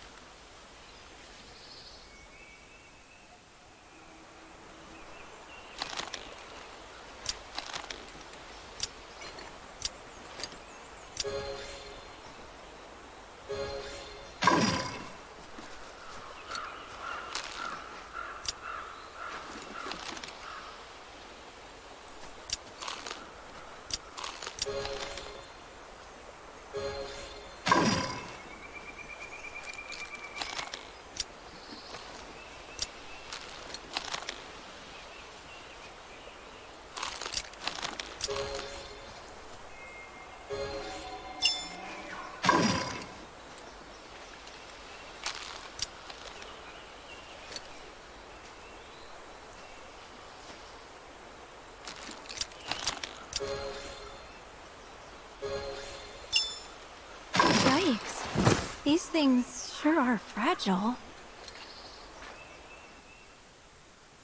Yikes. These things sure are fragile.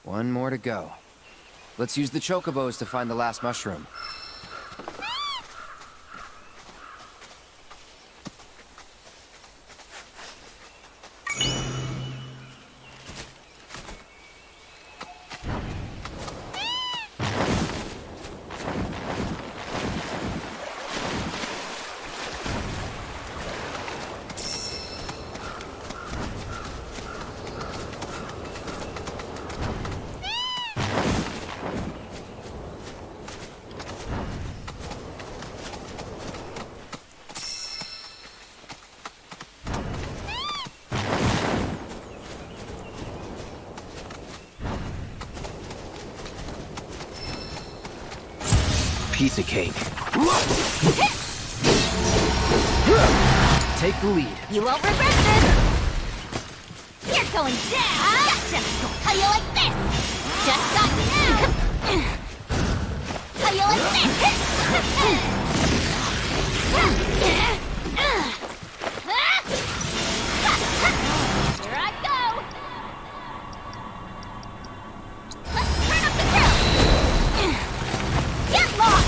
One more to go. Let's use the Chocobos to find the last mushroom. Piece of cake. Take the lead. You won't regret this! You're going down! Gotcha! How you like this? Just got you now! How you like this? Here I go! Let's turn up the grill! Get lost!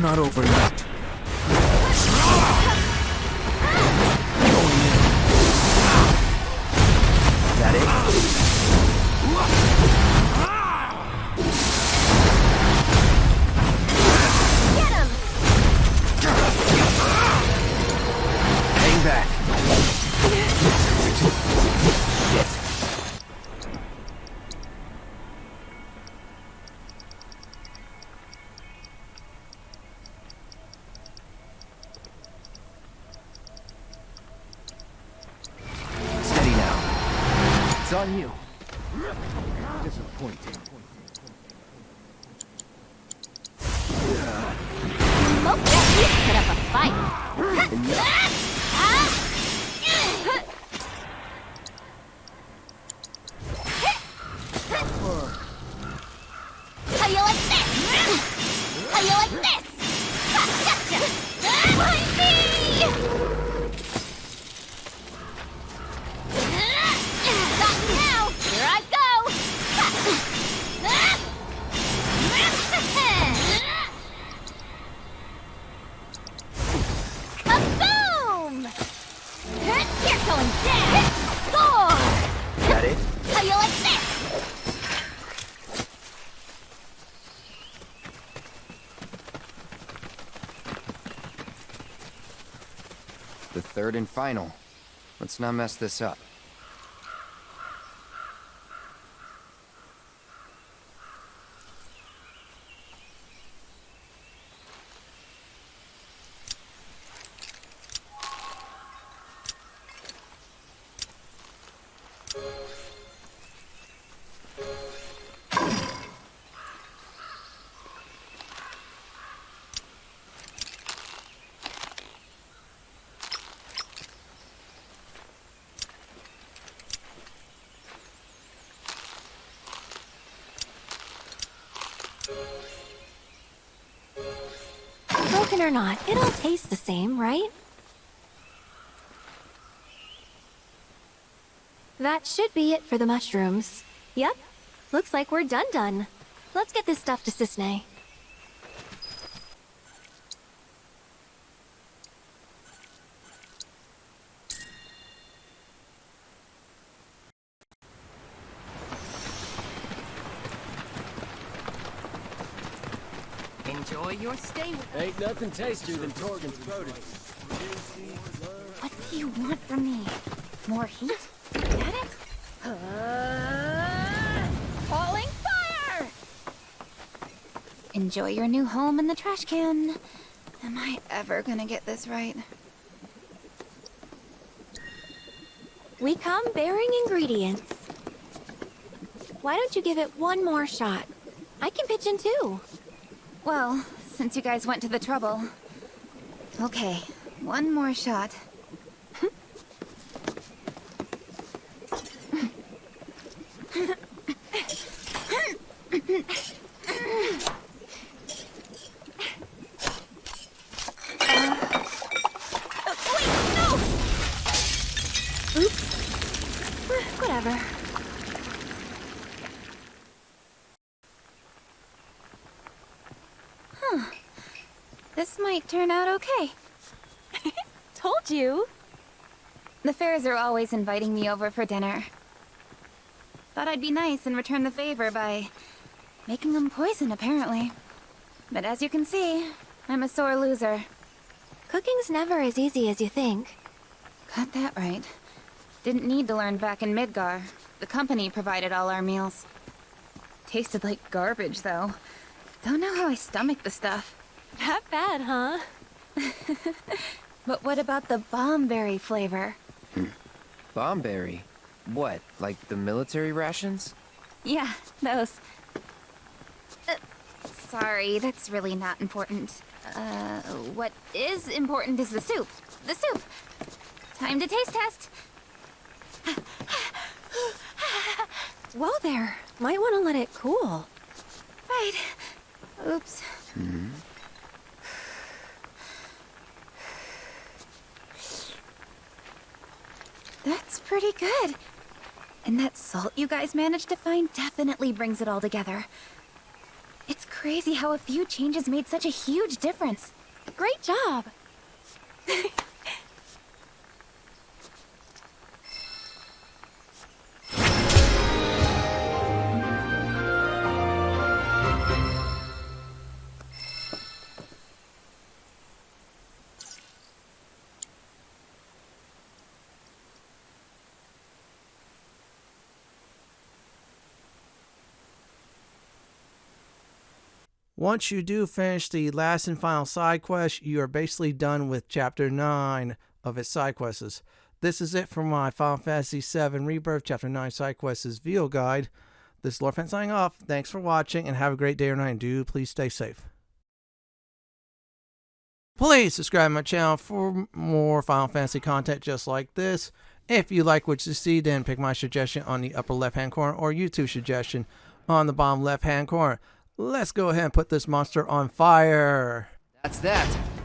not over yet. Is that it? Get him! Hang back. Shit. Steady now. It's on you. Disappointing. Smoke at least put up a fight. How you like this? How you like this? Gotcha! Find me! Got me now! Here I go! Boom! You're going down! Score! Got it? How you like this? The third and final. Let's not mess this up. Broken or not, it all tastes the same, right? That should be it for the mushrooms. Yep, looks like we're done. Let's get this stuff to Cisne. Enjoy your stay with us. Ain't nothing tastier than Torgan's produce. What do you want from me? More heat? Get it? Falling fire! Enjoy your new home in the trash can. Am I ever gonna get this right? We come bearing ingredients. Why don't you give it one more shot? I can pitch in too. Well, since you guys went to the trouble. Okay, one more shot. Wait, no! Oops. Whatever. This might turn out okay. Told you. The Fairs are always inviting me over for dinner. Thought I'd be nice and return the favor by making them poison, apparently. But as you can see, I'm a sore loser. Cooking's never as easy as you think. Got that right. Didn't need to learn back in Midgar. The company provided all our meals. Tasted like garbage, though. Don't know how I stomached the stuff. That bad, huh? But what about the bombberry flavor? Bombberry? What, like the military rations? Yeah, those. Sorry, that's really not important. What is important is the soup. The soup! Time to taste test! Whoa there. Might want to let it cool. Right. Oops. That's pretty good. And that salt you guys managed to find definitely brings it all together. It's crazy how a few changes made such a huge difference. Great job! Once you do finish the last and final side quest, you are basically done with Chapter 9 of its side quests. This is it for my Final Fantasy VII Rebirth Chapter 9 side quests video guide. This is Lord Fenton signing off. Thanks for watching and have a great day or night. And do please stay safe. Please subscribe to my channel for more Final Fantasy content just like this. If you like what you see, then pick my suggestion on the upper left hand corner or YouTube suggestion on the bottom left hand corner. Let's go ahead and put this monster on fire. That's that.